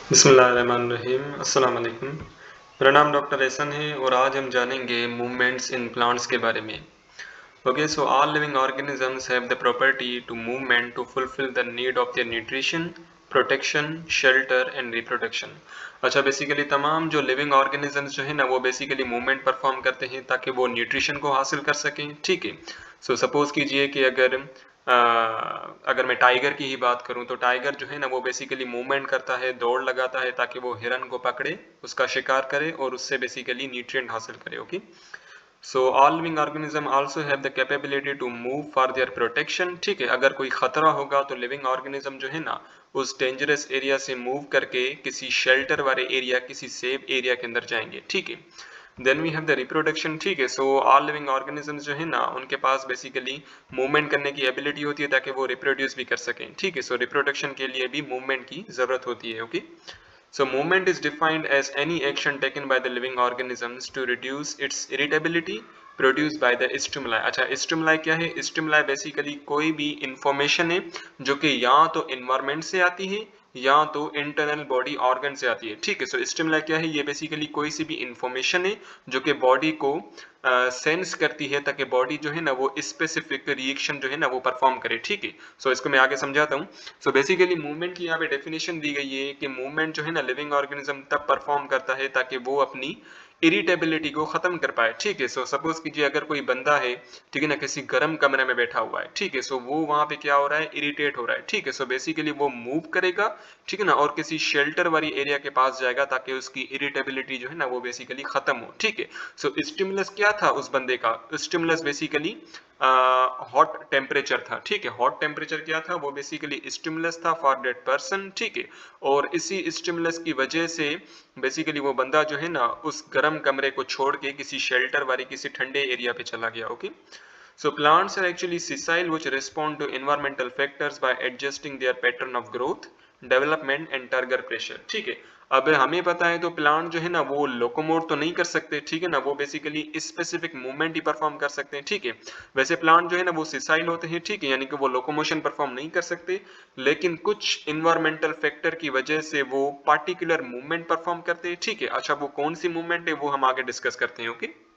बिस्मिल्लाहिर्रहमानिर्रहीम। अस्सलाम वालेकुम। मेरा नाम डॉक्टर एहसन है और आज हम जानेंगे मूवमेंट्स इन प्लांट्स के बारे में। Okay, so all living organisms have the property to movement to fulfil the need of their nutrition, protection, shelter and reproduction. अच्छा, बेसिकली तमाम जो लिविंग ऑर्गेनिजम्स जो है ना वो बेसिकली मूवमेंट परफॉर्म करते हैं ताकि वो न्यूट्रिशन को हासिल कर सकें। ठीक है। सो सपोज कीजिए कि अगर मैं टाइगर की ही बात करूं तो टाइगर जो है ना वो बेसिकली मूवमेंट करता है, दौड़ लगाता है ताकि वो हिरन को पकड़े, उसका शिकार करे और उससे बेसिकली न्यूट्रिएंट हासिल करे। Okay, so all living organism also have the capability to move for their protection. ठीक है, अगर कोई खतरा होगा तो लिविंग ऑर्गेनिज्म जो है ना उस डेंजरस एरिया से मूव करके किसी शेल्टर वाले एरिया, किसी सेफ एरिया के अंदर जाएंगे। ठीक है। Then we have the reproduction. ठीक है, सो ऑल लिविंग ऑर्गेनिजम्स जो है ना उनके पास बेसिकली मूवमेंट करने की एबिलिटी होती है ताकि वो रिप्रोड्यूस भी कर सकें। ठीक है, सो रिप्रोडक्शन के लिए भी मूवमेंट की जरूरत होती है। Okay, so movement is defined as any action taken by the living organisms to reduce its irritability produced by the stimuli। अच्छा, stimuli क्या है? stimuli बेसिकली कोई भी इंफॉर्मेशन है जो कि या तो इन्वायरमेंट से आती है या तो इंटरनल बॉडी ऑर्गन से आती है। ठीक है, सो स्टिमुलाई क्या है? ये बेसिकली कोई सी भी इंफॉर्मेशन है जो कि बॉडी को सेंस करती है ताकि बॉडी जो है ना वो स्पेसिफिक रिएक्शन जो है ना वो परफॉर्म करे। ठीक है, सो इसको मैं आगे समझाता हूँ। सो बेसिकली मूवमेंट की यहाँ पे डेफिनेशन दी गई है कि मूवमेंट जो है ना लिविंग ऑर्गेनिज्म तब परफॉर्म करता है ताकि वो अपनी इरिटेबिलिटी को खत्म कर पाए। ठीक है, सो सपोज कीजिए अगर कोई बंदा है, ठीक है ना, किसी गर्म कमरे में बैठा हुआ है। ठीक है, सो वो वहां पे क्या हो रहा है? इरिटेट हो रहा है। ठीक है, सो बेसिकली वो मूव करेगा, ठीक है ना, और किसी शेल्टर वाली एरिया के पास जाएगा ताकि उसकी इरिटेबिलिटी जो है ना वो बेसिकली खत्म हो। ठीक है, सो स्टिमुलस क्या था उस बंदे का? स्टिमुलस बेसिकली हॉट टेम्परेचर था। ठीक है, हॉट टेम्परेचर क्या था? वो बेसिकली स्टिमुलस था फॉर दैट पर्सन। ठीक है, और इसी स्टिमुलस की वजह से बेसिकली वो बंदा जो है ना उस गर्म कमरे को छोड़ के किसी शेल्टर वाली किसी ठंडे एरिया पे चला गया। Okay, so plants are actually sessile which respond to environmental factors by adjusting their pattern of growth, development and turgor pressure। ठीक है, अब हमें पता है तो प्लांट जो है ना वो लोकोमोट तो नहीं कर सकते। ठीक है ना, वो बेसिकली स्पेसिफिक मूवमेंट ही परफॉर्म कर सकते हैं। ठीक है, वैसे प्लांट जो है ना वो सिसाइल होते हैं। ठीक है, यानी कि वो लोकोमोशन परफॉर्म नहीं कर सकते, लेकिन कुछ इन्वायरमेंटल फैक्टर की वजह से वो पार्टिकुलर मूवमेंट परफॉर्म करते हैं। ठीक है, अच्छा वो कौन सी मूवमेंट है वो हम आगे डिस्कस करते हैं। ओके,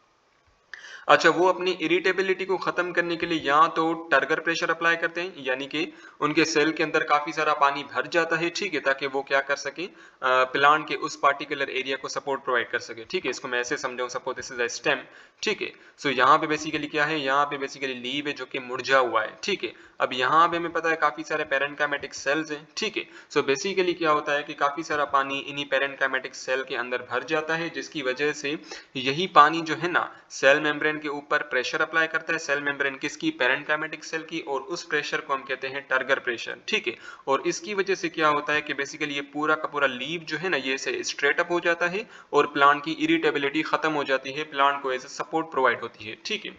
अच्छा, वो अपनी इरिटेबिलिटी को खत्म करने के लिए या तो टर्गर प्रेशर अप्लाई करते हैं, यानी कि उनके सेल के अंदर काफी सारा पानी भर जाता है। ठीक है, ताकि वो क्या कर सके? प्लांट के उस पार्टिकुलर एरिया को सपोर्ट प्रोवाइड कर सके। ठीक है, इसको मैं ऐसे समझाऊं, suppose this is a stem. ठीक है, सो यहाँ पे बेसिकली क्या है? यहाँ पे बेसिकली लीव है जो कि मुरझा हुआ है। ठीक है, अब यहाँ पे हमें पता है काफी सारे पेरेन्काइमेटिक सेल्स हैं। ठीक है, सो बेसिकली क्या होता है कि काफी सारा पानी इन्हीं पेरेन्काइमेटिक सेल के अंदर भर जाता है, जिसकी वजह से यही पानी जो है ना सेल मेम्ब्रेन के ऊपर प्रेशर अप्लाई करता है। सेल मेम्ब्रेन किसकी? पेरेन्काइमेटिक सेल की, और उस प्रेशर को हम कहते हैं टर्गर प्रेशर। ठीक है, और इसकी वजह से क्या होता है कि बेसिकली ये पूरा का पूरा लीव जो है ना ये से स्ट्रेट अप हो जाता है और प्लांट की इरिटेबिलिटी खत्म हो जाती है, प्लांट को एज ए सपोर्ट प्रोवाइड होती है। ठीक है,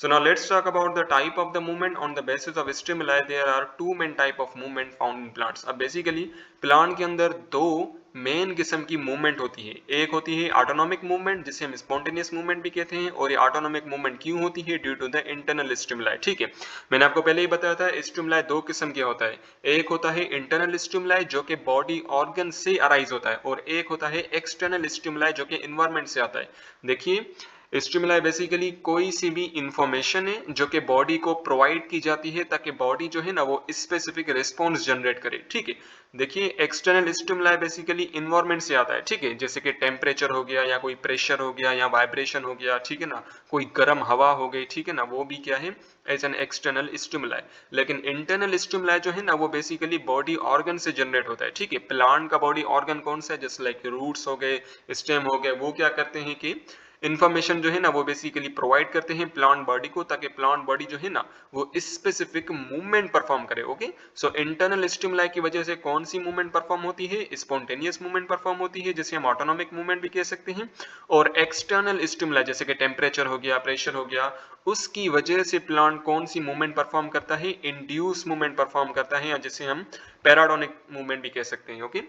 so now let's talk about the type of the movement on the basis of stimuli। there are two main type of movement found in plants। अब बेसिकली प्लांट के अंदर दो main किस्म की मूवमेंट होती है। एक होती है ऑटोनॉमिक मूवमेंट जिसे हम स्पॉन्टेनियस मूवमेंट भी कहते हैं, और ये ऑटोनॉमिक मूवमेंट क्यों होती है? Due to the internal stimuli. ठीक है, मैंने आपको पहले ही बताया था स्टिमुलाई दो किस्म के होता है। एक होता है इंटरनल स्टिमुलाई जो कि बॉडी ऑर्गन से अराइज होता है, और एक होता है एक्सटर्नल स्टिमुलाई जो कि इन्वायरमेंट से आता है। देखिए, स्टिमुलाई बेसिकली कोई सी भी इंफॉर्मेशन है जो कि बॉडी को प्रोवाइड की जाती है ताकि बॉडी जो है ना वो स्पेसिफिक रिस्पॉन्स जनरेट करे। ठीक है, देखिए एक्सटर्नल स्टिमुलाई बेसिकली इन्वायरमेंट से आता है। ठीक है, जैसे कि टेम्परेचर हो गया या कोई प्रेशर हो गया या वाइब्रेशन हो गया। ठीक है ना, कोई गर्म हवा हो गई। ठीक है ना, वो भी क्या है? As an external stimuli. लेकिन इंटरनल स्टिमुलाई जो है ना वो बेसिकली बॉडी ऑर्गन से जनरेट होता है। ठीक है, प्लांट का बॉडी ऑर्गन कौन सा है? जैसे लाइक रूट्स हो गए, स्टेम हो गए, वो क्या करते हैं कि इन्फॉर्मेशन जो है ना वो बेसिकली प्रोवाइड करते हैं प्लांट बॉडी को ताकि प्लांट बॉडी जो है ना वो स्पेसिफिक मूवमेंट परफॉर्म करे। ओके, सो इंटरनल स्टिमुलाई की वजह से कौन सी मूवमेंट परफॉर्म होती है? स्पॉन्टेनियस मूवमेंट परफॉर्म होती है, जिसे हम ऑटोनॉमिक मूवमेंट भी कह सकते हैं। और एक्सटर्नल स्टिमुलाई जैसे कि टेम्परेचर हो गया, प्रेशर हो गया, उसकी वजह से प्लांट कौन सी मूवमेंट परफॉर्म करता है? इंड्यूस मूवमेंट परफॉर्म करता है, या जिसे हम पैराडोनिक मूवमेंट भी कह सकते हैं। ओके,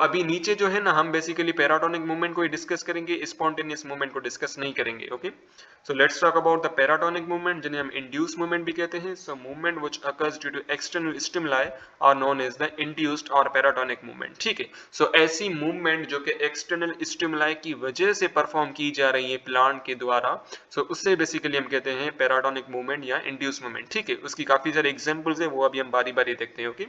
अभी नीचे जो है ना हम बेसिकली पैराटोनिक मूवमेंट को ही डिस्कस करेंगे, स्पॉन्टेनियस मूवमेंट को डिस्कस नहीं करेंगे। Okay, so let's talk about the paratonic movement, जिन्हें हम इंड्यूस मूवमेंट भी कहते हैं। So movement which occurs due to external stimuli are known as the induced और पैराटोनिक मूवमेंट। ठीक है, सो ऐसी मूवमेंट जो कि एक्सटर्नल स्टिमुलाई की वजह से परफॉर्म की जा रही है प्लांट के द्वारा, उससे बेसिकली हम कहते हैं पैराटोनिक मूवमेंट या इंड्यूस मूवमेंट। ठीक है, उसकी काफी सारे एग्जांपल्स है, वो अभी हम बारी बारी देखते हैं। ओके,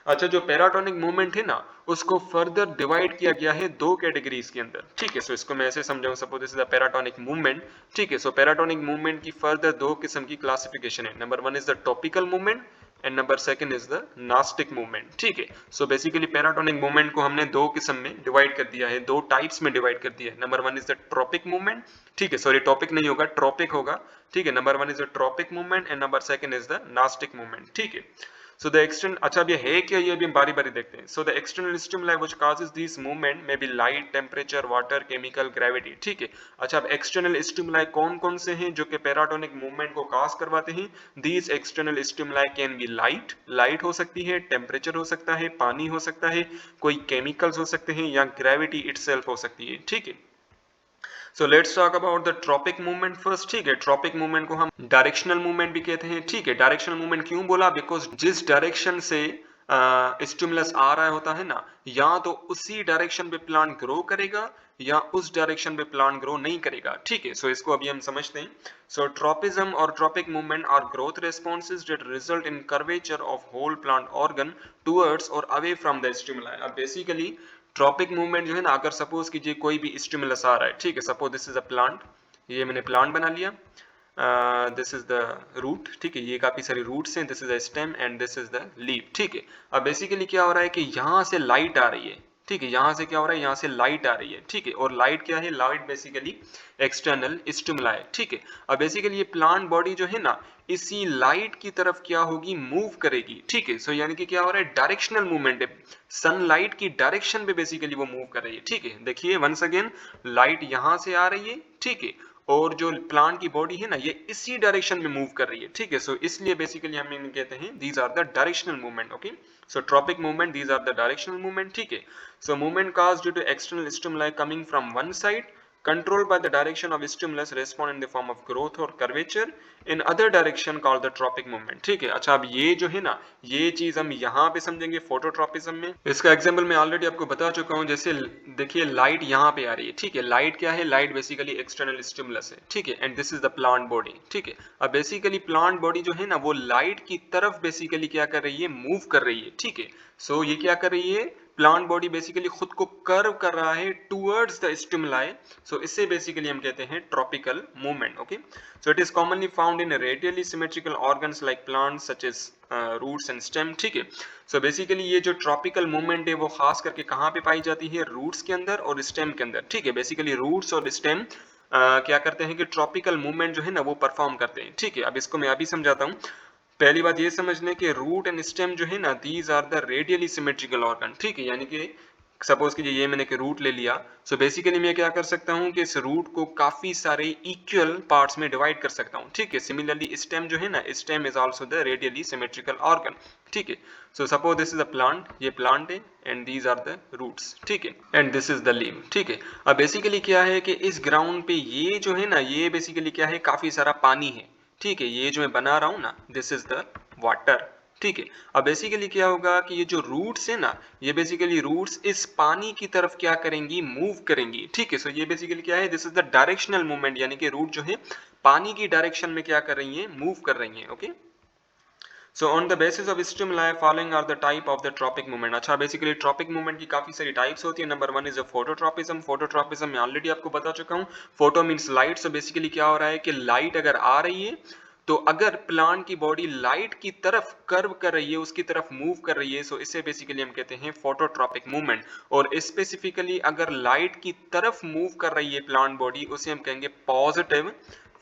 अच्छा, जो पैराटोनिक मूवमेंट है ना, उसको फर्दर डिवाइड किया गया है दो कैटेगरीज के अंदर। ठीक है, इसको मैं ऐसे समझाऊं, suppose this is the paratonic movement. ठीक है, पैराटोनिक मूवमेंट की फर्दर दो किस्म की क्लासिफिकेशन है। Number one is the topical movement and number second is the nastic movement. ठीक है, बेसिकली पैराटोनिक मूवमेंट को हमने दो किस्म में डिवाइड कर दिया है, दो टाइप्स में डिवाइड कर दिया है। Number one is the tropic movement. ठीक है, सॉरी टॉपिक नहीं होगा, ट्रॉपिक होगा। ठीक है, number one is the tropic movement and number second is the nastic movement. ठीक है, द एक्सटर्नल, अच्छा अब ये है क्या, ये भी हम बारी बारी देखते हैं। The external stimuli which causes this movement may be light, temperature, water, chemical, gravity. ठीक है, अच्छा अब एक्सटर्नल स्टिमुलाई कौन कौन से हैं जो कि पैराटोनिक मूवमेंट को कॉज करवाते हैं? These external stimuli can be light, light हो सकती है, टेम्परेचर हो सकता है, पानी हो सकता है, कोई केमिकल्स हो सकते हैं, या ग्रेविटी इटसेल्फ हो सकती है। ठीक है, let's talk about the tropic movement first. ठीक है, ट्रॉपिक मूवमेंट को हम डायरेक्शनल मूवमेंट भी कहते हैं। ठीक है, डायरेक्शनल मूवमेंट क्यों बोला? बिकॉज जिस डायरेक्शन से स्टिमुलस आ रहा होता है ना, या तो उसी डायरेक्शन पे प्लांट ग्रो करेगा या उस डायरेक्शन पे प्लांट ग्रो नहीं करेगा। ठीक है, इसको अभी हम समझते हैं। ट्रॉपिज्म और tropic movement are growth responses that result in curvature of whole plant organ towards और अवे फ्रॉम द स्टिमुलाई। अब बेसिकली ट्रॉपिक मूवमेंट जो है ना, अगर सपोज कीजिए कोई भी स्टिमुलस आ रहा है, ठीक है, suppose this is a plant, ये मैंने प्लांट बना लिया, दिस इज द रूट। ठीक है, ये काफी सारी रूट्स हैं, this is the stem and this is the leaf. ठीक है, अब बेसिकली क्या हो रहा है कि यहाँ से लाइट आ रही है। ठीक है, यहाँ से क्या हो रहा है, यहाँ से लाइट आ रही है। ठीक है, और लाइट क्या है? Light basically external stimuli. ठीक है, अब बेसिकली ये प्लांट बॉडी जो है ना, इसी लाइट की तरफ क्या होगी? मूव करेगी। ठीक है, यानी कि क्या हो रहा है? डायरेक्शनल मूवमेंट है, सनलाइट की डायरेक्शन पे बेसिकली वो मूव कर रही है। ठीक है, देखिए वंस अगेन, लाइट यहां से आ रही है। ठीक है, और जो प्लांट की बॉडी है ना, ये इसी डायरेक्शन में मूव कर रही है। ठीक है, इसलिए बेसिकली हम इन्हें कहते हैं these are the directional movement. Okay, tropic movement, these are the directional movement. ठीक है, movement caused due to external stimuli coming from one side, controlled by the direction of stimulus respond in the form of growth or curvature in other direction called the tropic movement। ठीक है, अच्छा अब ये जो है ना, ये चीज हम यहाँ पे समझेंगे फोटोट्रॉपिज्म में। इसका एग्जांपल मैं ऑलरेडी आपको बता चुका हूँ। जैसे देखिए लाइट यहाँ पे आ रही है। ठीक है, लाइट क्या है? लाइट बेसिकली एक्सटर्नल स्टिमुलस है। ठीक है, and this is the plant body. ठीक है, अब बेसिकली प्लांट बॉडी जो है ना, वो लाइट की तरफ बेसिकली क्या कर रही है? मूव कर रही है। ठीक है, ये क्या कर रही है? प्लांट बॉडी बेसिकली खुद को कर्व कर रहा है टुवर्ड्स द स्टिमुलाई। इससे बेसिकली हम कहते हैं tropical movement. Okay, it is commonly found in radially symmetrical organs like plants such as roots and stem. ठीक है, बेसिकली ये जो ट्रॉपिकल मूवमेंट है वो खास करके कहाँ पे पाई जाती है? रूट्स के अंदर और स्टेम के अंदर। ठीक है, बेसिकली रूट्स और स्टेम क्या करते हैं कि ट्रॉपिकल मूवमेंट जो है ना, वो परफॉर्म करते हैं। ठीक है, अब इसको मैं अभी समझाता हूँ। पहली बात ये समझ लें कि रूट एंड स्टेम जो है ना, these are the radially symmetrical organ. ठीक है, यानी कि सपोज कीजिए ये मैंने कि रूट ले लिया, बेसिकली मैं क्या कर सकता हूँ कि इस रूट को काफी सारे इक्वल पार्ट्स में डिवाइड कर सकता हूँ। ठीक है, सिमिलरली स्टेम जो है ना, stem is also the radially symmetrical organ. ठीक है, suppose this is a plant, ये प्लांट है and these are the roots. ठीक है, and this is the leave. ठीक है, अब बेसिकली क्या है कि इस ग्राउंड पे ये जो है ना, ये बेसिकली क्या है? काफी सारा पानी है। ठीक है, ये जो मैं बना रहा हूं ना, दिस इज द वाटर। ठीक है, अब बेसिकली क्या होगा कि ये जो रूट्स है ना, ये बेसिकली रूट्स इस पानी की तरफ क्या करेंगी? मूव करेंगी। ठीक है, ये बेसिकली क्या है? This is the directional movement, यानी कि रूट जो है पानी की डायरेक्शन में क्या कर रही है? मूव कर रही है। Okay, on the basis of stimuli following are the type of the tropic movement। अच्छा, बेसिकली ट्रॉपिक मूवमेंट की काफी सारी टाइप्स होती है। Number one is phototropism. Phototropism में ऑलरेडी आपको बता चुका हूँ, फोटो मींस लाइट। बेसिकली क्या हो रहा है कि लाइट अगर आ रही है, तो अगर प्लांट की बॉडी लाइट की तरफ कर्व कर रही है, उसकी तरफ मूव कर रही है, इसे बेसिकली हम कहते हैं फोटोट्रॉपिक मूवमेंट। और स्पेसिफिकली अगर लाइट की तरफ मूव कर रही है प्लांट बॉडी, उसे हम कहेंगे पॉजिटिव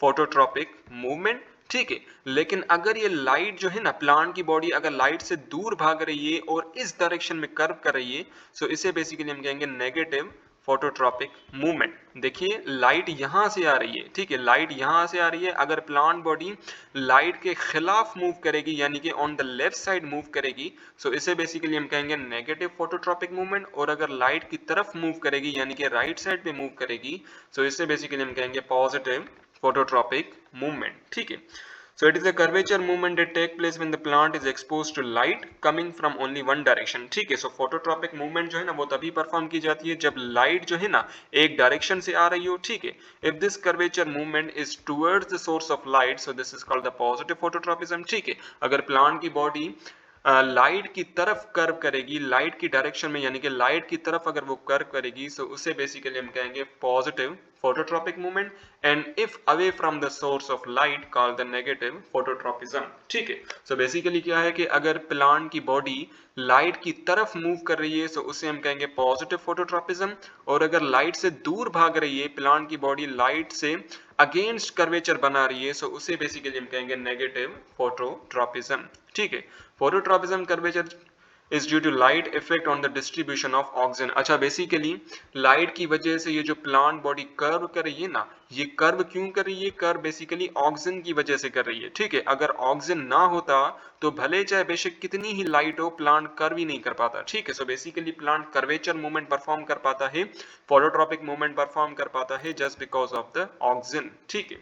फोटोट्रॉपिक मूवमेंट। ठीक है, लेकिन अगर ये लाइट जो है ना, प्लांट की बॉडी अगर लाइट से दूर भाग रही है और इस डायरेक्शन में कर्व कर रही है, इसे बेसिकली हम कहेंगे नेगेटिव फोटोट्रॉपिक मूवमेंट। देखिए लाइट यहाँ से आ रही है, ठीक है, लाइट यहाँ से आ रही है, अगर प्लांट बॉडी लाइट के खिलाफ मूव करेगी यानी कि on the left side move करेगी, सो इसे बेसिकली हम कहेंगे नेगेटिव फोटोट्रॉपिक मूवमेंट, और अगर लाइट की तरफ मूव करेगी यानी कि राइट साइड पे मूव करेगी, सो इसे बेसिकली हम कहेंगे पॉजिटिव फोटोट्रॉपिक मूवमेंट, ठीक है। So it is a curvature movement that take place when the plant is exposed to light coming from only one direction, ठीक है। So phototropic movement जो है ना वो तभी परफॉर्म की जाती है जब लाइट जो है ना एक डायरेक्शन से आ रही हो, ठीक है। If this curvature movement is towards the source of light, so this is called the positive phototropism, ठीक है। अगर प्लांट की बॉडी लाइट की तरफ कर्व करेगी, लाइट की डायरेक्शन में यानी कि लाइट की तरफ अगर वो कर्व करेगी, सो उसे बेसिकली हम कहेंगे positive phototropic movement, and if away from the source of light called the negative phototropism, ठीक है। so basically क्या है कि अगर प्लांट की बॉडी लाइट की तरफ मूव कर रही है, so उसे हम कहेंगे पॉजिटिव फोटोट्रॉपिज्म, और अगर लाइट से दूर भाग रही है, प्लांट की बॉडी लाइट से अगेंस्ट कर्वेचर बना रही है, सो उसे बेसिकली हम कहेंगे नेगेटिव फोटोट्रॉपिज्म, ठीक है। Phototropism curvature is due to light effect on the distribution of oxygen। अच्छा, बेसिकली लाइट की वजह से ये जो प्लांट बॉडी कर्व कर रही है ना, ये कर्व क्यों कर रही है? कर्व बेसिकली ऑक्सीजन की वजह से कर रही है, ठीक है। अगर ऑक्सीजन ना होता तो भले चाहे बेशक कितनी ही लाइट हो, प्लांट कर्व ही नहीं कर पाता, ठीक है। So basically plant curvature movement perform कर पाता है, फोटोट्रॉपिक मूवमेंट परफॉर्म कर पाता है just because of the oxygen, ठीक है।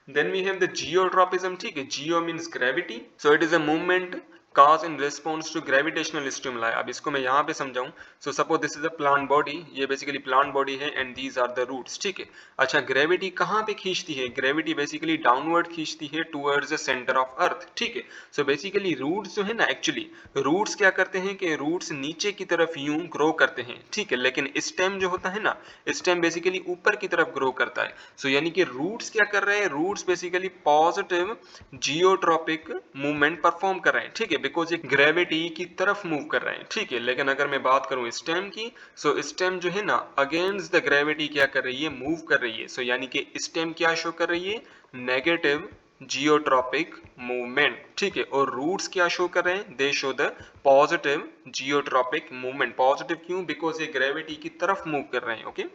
Then we have the geotropism, ठीक है। Geo means gravity, so it is a movement cause in response to gravitational stimuli। अब इसको मैं यहाँ पे समझाऊं, so suppose this is a plant body, ये basically plant body है and these are the roots, ठीक है। अच्छा, ग्रेविटी कहाँ पे खींचती है? ग्रेविटी बेसिकली डाउनवर्ड खींचती है towards the centre of earth, ठीक है। सो बेसिकली रूट्स जो है ना, एक्चुअली रूट्स क्या करते हैं कि रूट्स नीचे की तरफ यूं ग्रो करते हैं, ठीक है, लेकिन स्टेम जो होता है ना, स्टेम बेसिकली ऊपर की तरफ ग्रो करता है। सो यानी कि रूट्स क्या कर रहे हैं? Roots basically positive geotropic movement perform कर रहे हैं, ठीक है, बिकॉज ये ग्रेविटी की तरफ मूव कर रहे हैं, ठीक है। लेकिन अगर मैं बात करूं स्टेम की, सो स्टेम जो है ना अगेंस्ट द ग्रेविटी क्या कर रही है? मूव कर रही है। सो यानी कि स्टेम क्या शो कर रही है? नेगेटिव जियोट्रॉपिक मूवमेंट, ठीक है। और रूट्स क्या शो कर रहे हैं? दे show the positive geotropic movement. Positive क्यों? बिकॉज ये ग्रेविटी की तरफ मूव कर रहे हैं, okay.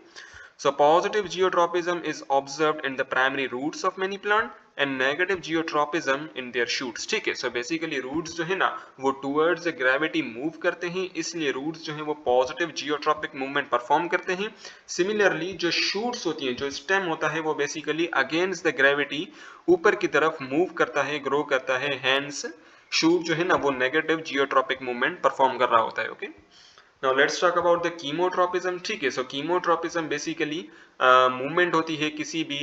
So positive geotropism is observed in the primary roots of many plant and negative geotropism in their shoots, ठीक है। So basically roots जो है ना वो towards the gravity move करते हैं, इसलिए roots जो है वो positive geotropic movement perform करते हैं। Similarly जो shoots होती हैं, जो stem होता है, वो basically against the gravity ऊपर की तरफ move करता है, grow करता है, hence shoot जो है ना वो negative geotropic movement perform कर रहा होता है, okay। Now let's talk about the chemotropism, ठीक है। So chemotropism basically मूवमेंट होती है किसी भी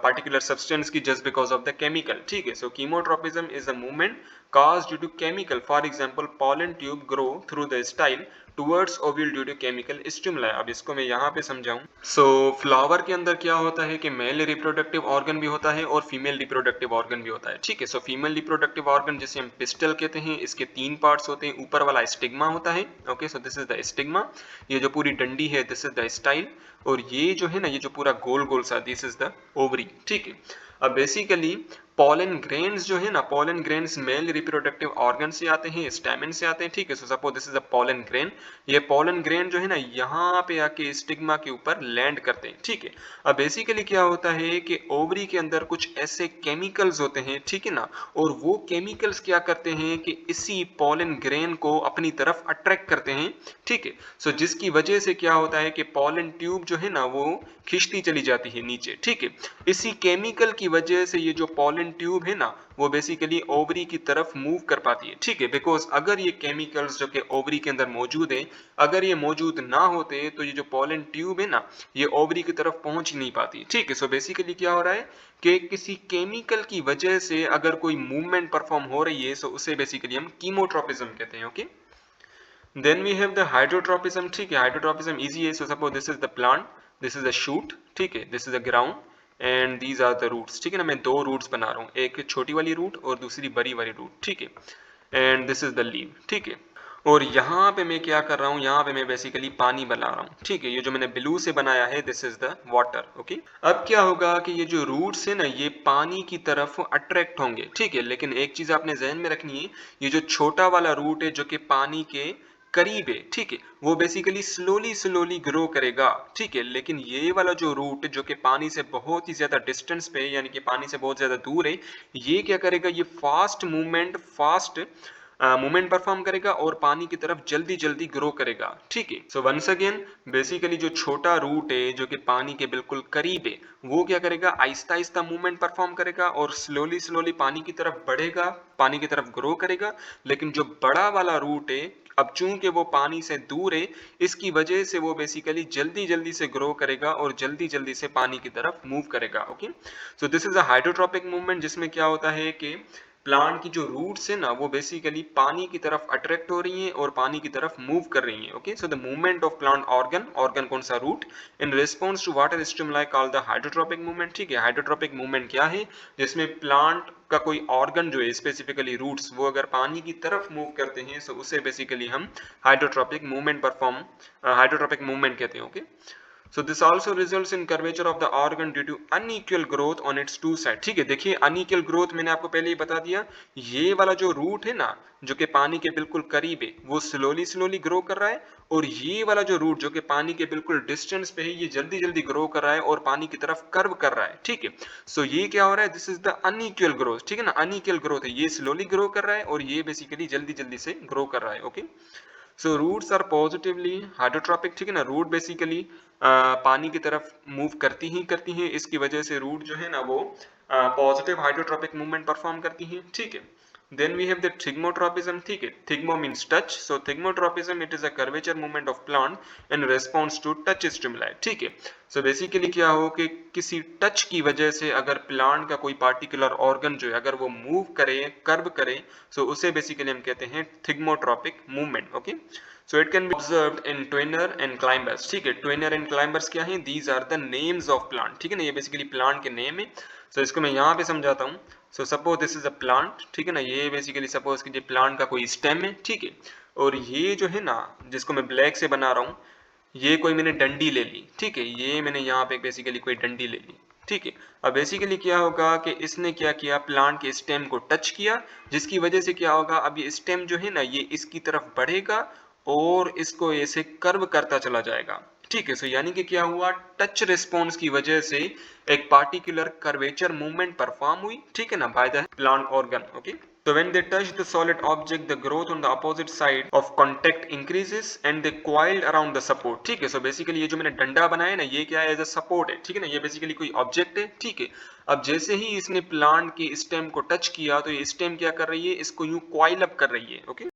particular substance की just because of the chemical, ठीक है। So chemotropism is a movement caused due to chemical, for example pollen tube grow through the style towards ovule due to chemical stimuli। अब इसको मैं यहाँ पे समझाऊं, so फ्लावर के अंदर क्या होता है कि मेल रिप्रोडक्टिव ऑर्गन भी होता है और फीमेल रिप्रोडक्टिव ऑर्गन भी होता है, ठीक है। सो फीमेल रिप्रोडक्टिव ऑर्गन जिसे हम पिस्टल कहते हैं, इसके 3 पार्ट्स होते हैं। ऊपर वाला स्टिग्मा होता है, okay, so this is the stigma. ये जो पूरी डंडी है दिस इज द स्टाइल, और ये जो है ना ये जो पूरा गोल गोल सा दिस इज द ओवरी, ठीक है। अब बेसिकली पॉलन ग्रेन्स जो है ना, pollen grains male reproductive organ से आते हैं, स्टैमेन से आते हैं, ठीक है। So suppose this is a pollen grain, ये पॉलन ग्रेन जो है ना यहाँ पे आके स्टिग्मा के ऊपर लैंड करते हैं, ठीक है। अब बेसिकली क्या होता है कि ओवरी के अंदर कुछ ऐसे केमिकल्स होते हैं, ठीक है ना, और वो केमिकल्स क्या करते हैं कि इसी पॉलन ग्रेन को अपनी तरफ अट्रैक्ट करते हैं, ठीक है। सो जिसकी वजह से क्या होता है कि पॉलन ट्यूब जो है ना वो खिंचती चली जाती है नीचे, ठीक है। इसी केमिकल की वजह से ये जो पॉलन ट्यूब है ना वो बेसिकली ओवरी की तरफ मूव कर पाती है, ठीक है। बिकॉज अगर ये केमिकल्स जो कि ओवरी के अंदर मौजूद है, अगर ये मौजूद ना होते तो ये जो पॉलन ट्यूब है ना ये ओवरी की तरफ पहुंच ही नहीं पाती, ठीक है। सो बेसिकली क्या हो रहा है कि किसी केमिकल की वजह से अगर कोई मूवमेंट परफॉर्म हो रही है, सो उसे बेसिकली हम कीमोट्रोपिज्म कहते हैं, okay. Then we have the hydrotropism, ठीक है। hydrotropism easy है। So suppose this is the plant, this is the shoot, ठीक है, this is the ground and these are the roots, ठीक है ना। मैं 2 रूट्स बना रहा हूँ, एक छोटी वाली रूट और दूसरी बड़ी वाली रूट, ठीक है, and this is the leaf, ठीक है। और यहाँ पे मैं क्या कर रहा हूँ, यहाँ पे मैं बेसिकली पानी बना रहा हूँ, ठीक है। ये जो मैंने ब्लू से बनाया है this is the water, okay. अब क्या होगा कि ये जो रूट्स है ना ये पानी की तरफ अट्रैक्ट होंगे, ठीक है। लेकिन एक चीज आपने जहन में रखनी है, ये जो छोटा वाला रूट है जो कि पानी के करीब है, ठीक है, वो बेसिकली स्लोली स्लोली ग्रो करेगा, ठीक है। लेकिन ये वाला जो रूट जो कि पानी से बहुत ही ज्यादा डिस्टेंस पे यानी कि पानी से बहुत ज्यादा दूर है, ये क्या करेगा, ये फास्ट मूवमेंट परफॉर्म करेगा और पानी की तरफ जल्दी जल्दी ग्रो करेगा, ठीक है। सो वंस अगेन बेसिकली जो छोटा रूट है जो कि पानी के बिल्कुल करीब है, वो क्या करेगा, आहिस्ता आहिस्ता मूवमेंट परफॉर्म करेगा और स्लोली स्लोली पानी की तरफ बढ़ेगा, पानी की तरफ ग्रो करेगा। लेकिन जो बड़ा वाला रूट है, अब चूंकि वो पानी से दूर है, इसकी वजह से वो बेसिकली जल्दी जल्दी से ग्रो करेगा और जल्दी जल्दी से पानी की तरफ मूव करेगा। Okay, so this is a hydrotropic movement, जिसमें क्या होता है कि प्लांट की जो रूट्स है ना, वो बेसिकली पानी की तरफ अट्रैक्ट हो रही हैं और पानी की तरफ मूव कर रही हैं। Okay, so the movement of plant organ कौन सा, root, in response to water stimuli called the hydrotropic movement, ठीक है। हाइड्रोट्रॉपिक मूवमेंट क्या है, जिसमें प्लांट का कोई ऑर्गन जो है, स्पेसिफिकली रूट्स, वो अगर पानी की तरफ मूव करते हैं, सो उसे बेसिकली हम हाइड्रोट्रॉपिक मूवमेंट कहते हैं। Okay, so this also results in curvature of the organ due to unequal growth on its two sides, ठीक है। देखिए unequal growth मैंने आपको पहले ही बता दिया, ये वाला जो रूट है ना जो कि पानी के बिल्कुल करीब है, वो स्लोली स्लोली ग्रो कर रहा है, और ये वाला जो रूट जो कि पानी के बिल्कुल डिस्टेंस पे है, ये जल्दी जल्दी ग्रो कर रहा है और पानी की तरफ कर्व कर रहा है, ठीक है। सो ये क्या हो रहा है, this is the unequal growth, ठीक है ना, अनइक्वल ग्रोथ है, ये स्लोली ग्रो कर रहा है और ये बेसिकली जल्दी जल्दी से ग्रो कर रहा है। Okay, so roots are positively hydrotropic, ठीक है ना, रूट बेसिकली पानी की तरफ मूव करती हैं, इसकी वजह से रूट जो है ना वो पॉजिटिव हाइड्रोट्रॉपिक मूवमेंट परफॉर्म करती हैं, ठीक है। Then we have the thigmotropism, ठीक है, thigmo means touch, so thigmotropism it is a curvature movement of plant in response to touch stimuli, ठीक है। सो बेसिकली क्या हो कि किसी टच की वजह से अगर प्लांट का कोई पार्टिकुलर ऑर्गन जो है अगर वो मूव करे, कर्व करे, सो उसे बेसिकली हम कहते हैं thigmotropic movement. Okay, so it can be observed in twinner and climbers, ठीक है। twinner and climbers क्या है, these are the names of plant, ठीक है ना, ये बेसिकली प्लांट के नेम है। so इसको मैं यहाँ पे समझाता हूँ। so suppose this is a plant, ठीक है ना, ये बेसिकली सपोज कीजिए प्लांट का कोई स्टेम है, ठीक है। और ये जो है ना जिसको मैं ब्लैक से बना रहा हूँ, ये कोई मैंने डंडी ले ली, ठीक है, ये मैंने यहाँ पे बेसिकली कोई डंडी ले ली, ठीक है। अब बेसिकली क्या होगा कि इसने क्या किया, प्लांट के स्टेम को टच किया, जिसकी वजह से क्या होगा, अब ये स्टेम जो है ना ये इसकी तरफ बढ़ेगा और इसको ऐसे कर्व करता चला जाएगा, ठीक है। सो यानी कि क्या हुआ, टच रिस्पॉन्स की वजह से एक पार्टिकुलर कर्वेचर मूवमेंट परफॉर्म हुई, ठीक है ना, by the plant organ. Okay, so when they touch the solid object, the growth on the opposite side of contact increases and they coiled around the support, ठीक है। so basically ये जो मैंने डंडा बनाया ना, ये क्या है, एज अ सपोर्ट है, ठीक है ना, ये बेसिकली कोई ऑब्जेक्ट है, ठीक है। अब जैसे ही इसने प्लांट के स्टेम को टच किया, तो ये स्टेम क्या कर रही है, इसको यूं कॉइल अप कर रही है। ओके,